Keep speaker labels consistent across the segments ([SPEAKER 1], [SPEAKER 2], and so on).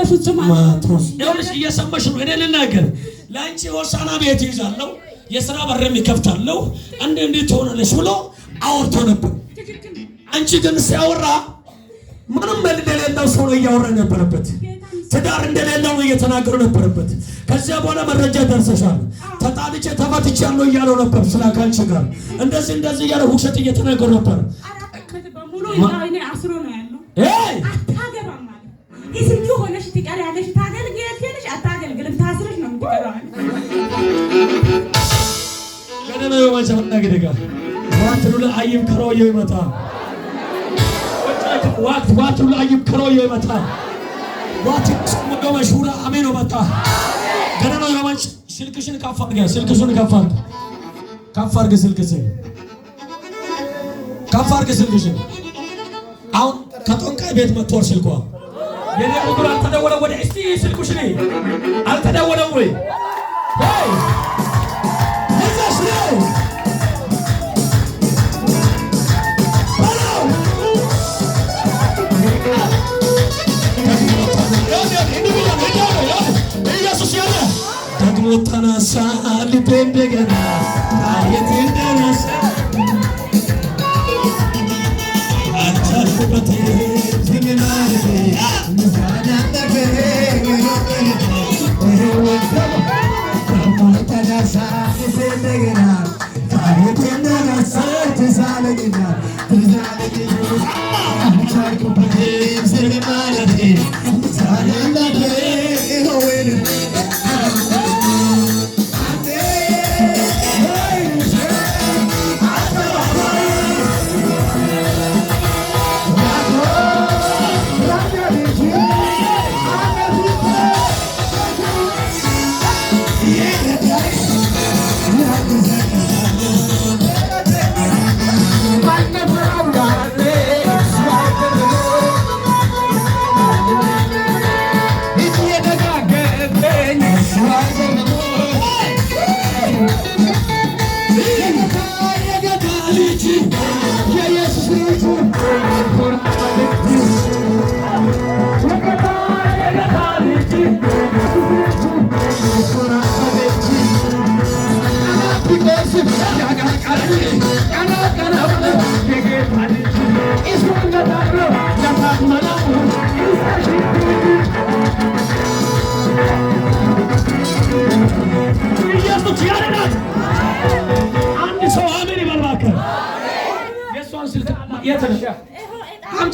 [SPEAKER 1] በፍጹም
[SPEAKER 2] ማቶስ ይኸውልሽ እየሰማሽ ነው። እኔ ልናገር ለአንቺ ሆሳና ቤት ይዛለሁ የሥራ በርም ይከፍታለሁ እንዴ ትሆናለሽ ብሎ አውርቶ ነበር። አንቺ ግን ሲያወራ ምንም እንደሌለው ሰው ነው እያወራ ነበረበት። ትዳር እንደሌለው እየተናገሩ ነበረበት። ከዚያ በኋላ መረጃ ደርሰሻል ተጣልቼ ተፈትቻለሁ እያለው ነበር። ስላካንቺ ጋር እንደዚህ እያለ ውሸት እየተናገሩ ነበር።
[SPEAKER 1] በሙሉ እኔ አስሮ ነው ያለው። አታገባም ማለት ይስንቱ ሆነሽ ትቀሪያለሽ ታገልግያለሽ አታገልግልም ታስረሽ ነው የምትቀረው።
[SPEAKER 2] ገና ነው ማንሰማና ገደጋ ዋትሉ ለአይም ከሮዮ ይመጣ ዋትሉ ለአይም ከሮዮ ይመጣ ዋትሉ መሽሁራ አሜን ወጣ ገና ነው ማንስ ስልክሽን ካፋርገ ስልክሽን ካፋርገ ስልክሽን አሁን ከጦንቃይ ቤት መጥቷል ስልኳ የኔ ቁጥር አልተደወለም ወደ እስቲ ስልኩሽ ነይ አልተደወለም ወይ ሄይ እዛሽ ነው ኢየሱስ ያለ ደግሞ ተነሳ ልቤ እንደገና አየት እንደነሳ አንቻልኩበት ዝምናለ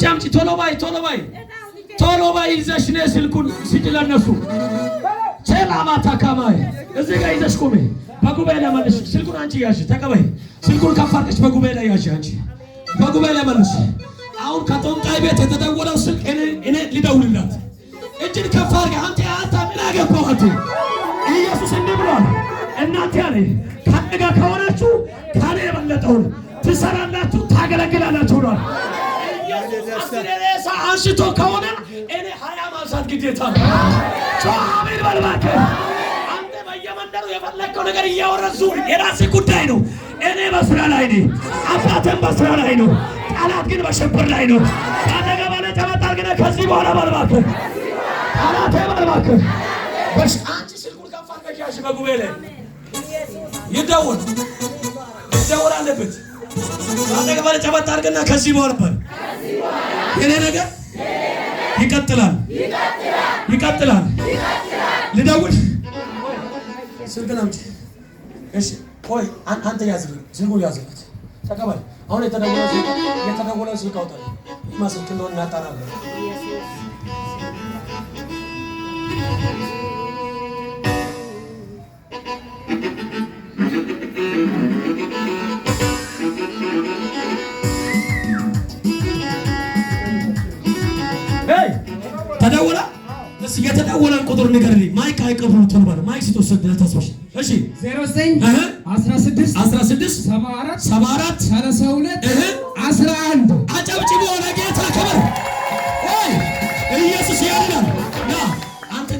[SPEAKER 2] አምጪ ቶሎ ባይ ይዘሽ ነይ ስልኩን ሲጥለነሱ ሰላማታ ካማይ እዚህ ጋር ይዘሽ ቆሜ በጉባኤ ላይ መልሽ ስልኩን አንቺ ያሽ ተቀበይ ስልኩን ከፋርቀሽ በጉባኤ ላይ ያሽ አንቺ በጉባኤ ላይ መልሽ። አሁን ከጦንቃይ ቤት የተደወለው ስልክ እኔ ሊደውልላት እጅን ከፍ አድርገህ አንተ ምን አገባህ አንተ ኢየሱስ እንዲህ ብሏል እናንተ ያለ ከኔ ጋር ከሆናችሁ ከኔ የበለጠውን ትሰራላችሁ ታገለግላላችሁ ብሏል። ኢየሱስ አንስቶ ከሆነ እኔ 20 ማንሳት ግዴታ ነው። አሜን በልባከ አንተ በየመንደሩ የፈለከው ነገር እያወረሱ የራስህ ጉዳይ ነው። እኔ በስራ ላይ ነኝ፣ አባቴም በስራ ላይ ነው፣ ጠላት ግን በሽብር ላይ ነው። አጠገባ ላይ ተመጣር ግን ከዚህ በኋላ በልባከ ጠላቴ በልባከ በሽ አንቺ ስልኩን ከፍ አድርገሽ ያሽ በጉባኤ ላይ ይደውል አለበት። አጠገባ ላይ ተመጣር ግን ከዚህ በኋላ በል የኔ ነገር ይቀጥላል። ልደውል ስልክን አምጪ። እሺ ቆይ አንተ ያዝልኝ፣ ስልኩን ያዝልኝ፣ ተቀበል። አሁን የተደወለው ስልክ አውጣ። ማስልክ እንደሆነ እናጣራለን። ተደወለ። እሺ የተደወለን ቁጥር ንገርልኝ። ማይክ አይቀበሉ ተባለ። ማይክ ሲተወሰድ ለተስፋሽ እሺ 09 16 74 32 11 አጨብጭቡ ለጌታ ክብር። ኢየሱስ ያድናል። አንተ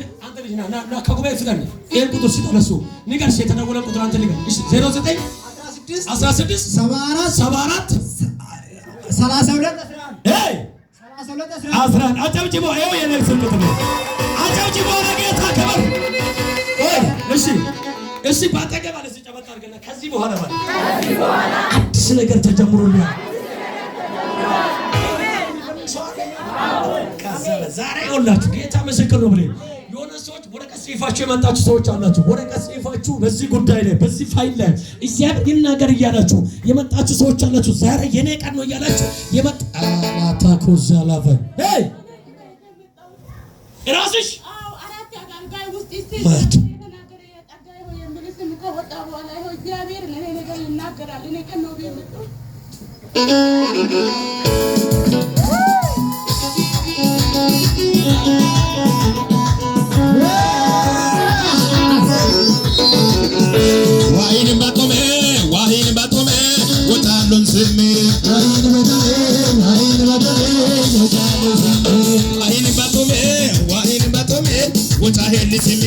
[SPEAKER 2] ልጅ ና ከጉባኤ ፍጠን። ይሄን ቁጥር ሲጠለሱ ንገርሽ። የተደወለን ቁጥር አንተ ንገር። እሺ 09 16 74 32 11 አጨብጭቡ። ይኸው የኔ ስልክ ቁጥር አጨብጭቡ ለጌታ ክብር። እሺ ባጠገብ አለ ሲጨበጣ አድርገና ከዚህ በኋላ አዲስ ነገር ተጀምሮልኛል። ዛሬ ይኸውላችሁ ጌታ ምስክር ነው ብለኝ የሆነ ሰዎች ወረቀት ጽፋችሁ የመጣችሁ ሰዎች አላችሁ። ወረቀት ጽፋችሁ በዚህ ጉዳይ ላይ በዚህ ፋይል ላይ እግዚአብሔር ይናገር እያላችሁ የመጣችሁ ሰዎች አላችሁ። ዛሬ የኔ ቀን ነው እያላችሁ የመጣ ኮዛላፈ ሄይ ራስሽ
[SPEAKER 1] አራት አጋልጋይ ውስጥ እግዚአብሔር ለኔ ነገር ይናገራል። እኔ ቀን ነው የመጣው ዋሂን ባቶሜ ወጣሉን ስሜ ዋሂን ባቶሜ ወጣ ሄል ስሜ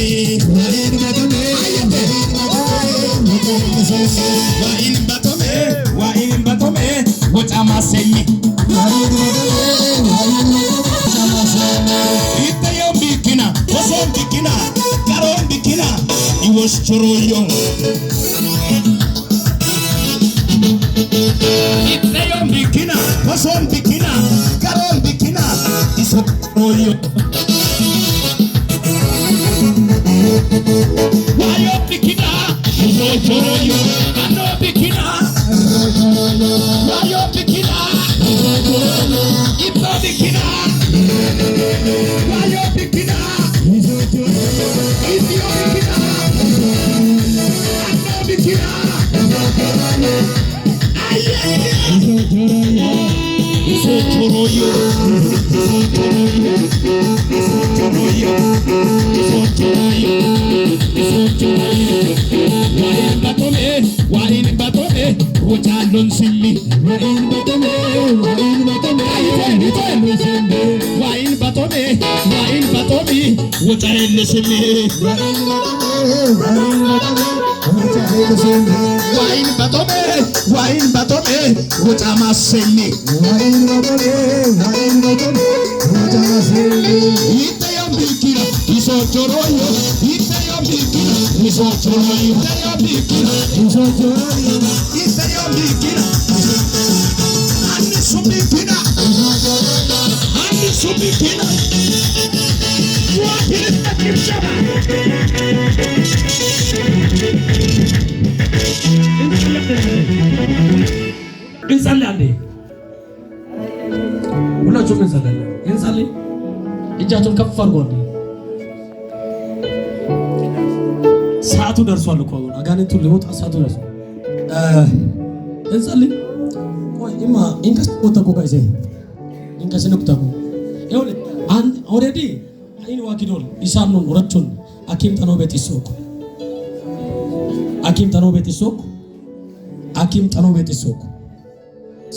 [SPEAKER 1] ዋሂን ባቶሜ ወጣ ማሰኝ ይተየው ቢኪና ወሶን ቢኪና ካሮን ቢኪና ይወስቹሩዮ ይተየው ቢኪና ወሶን ቢኪና ካሮን ቢኪና ይወስቹሩዮ ዋዮ ቢኪና ይወስቹሩዮ አኖ ቢኪና ዋዮ ቢኪና ይቶ ቢኪና ዋዮ ቢኪና ይቶ ቢኪና አኖ ቢኪና ዋሂን ባቶሜ ወጫሉን ስሚ ዋሂን ባቶሜ ወጫሌል ስሚ ዋሂን ባቶሜ ወጫ ማሰኝ ይተየው ቢኪና ይሶቾሮዮ ይተየው ቢኪና ይሶቾሮዮ ይተየው ቢኪና ይሶቾሮዮ ይተየው ቢኪና አንሱ ቢኪና ዋሂን ተክብሸባ እንጸልያለን። ሁላችሁም እንጸልይ። እጃችሁን ከፍ አድርጉ። ሰዓቱ ደርሷል እኮ አጋንንቱ ሊወጣ ሰዓቱ ደርሷል። እንጸልይ። ቆይማ እንከስ ወጣኩ ጋይዜ እንከስ ነኩታኩ ይሁን አንድ ኦሬዲ አይን ዋኪዶል ኢሳኑን ወራቹን አኪም ተኖ ቤት ይሶኩ አኪም ተኖ ቤት ይሶኩ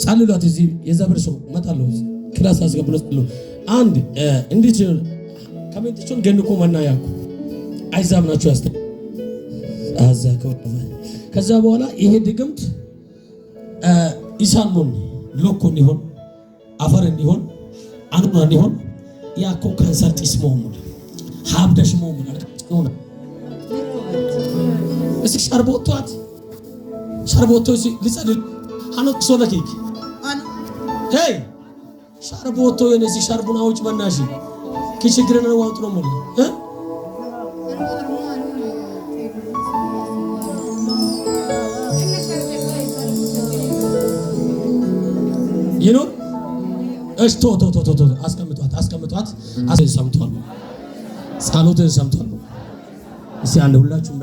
[SPEAKER 1] ጸልሏት። እዚህ የዛብር ሰው መጣለው ክላስ አስገብሎ አንድ እንዴት ከመንትቹን ገንኮ መናያኩ አይዛብ ናቸው ያስተ አዛከው ከዛ በኋላ ይሄ ድግምት ኢሳኑን ሎኮን ይሆን አፈርን ይሆን አንዱን ይሆን ያኮ ካንሰር ጢስሞም ሀብደሽ ሞም ነው እሺ ሻርቦቶ ሊጸልል አኖት ሶለኪክ ሄይ ሻርቦቶ የነዚህ ሻርቡን አውጭ በናሽ ከችግርን ነው አውጥ ነው ማለት ይኖ እሽቶ አስቀምጧት ሰምቷል ጸሎትን ሰምቷል። እስቲ አንድ ሁላችሁም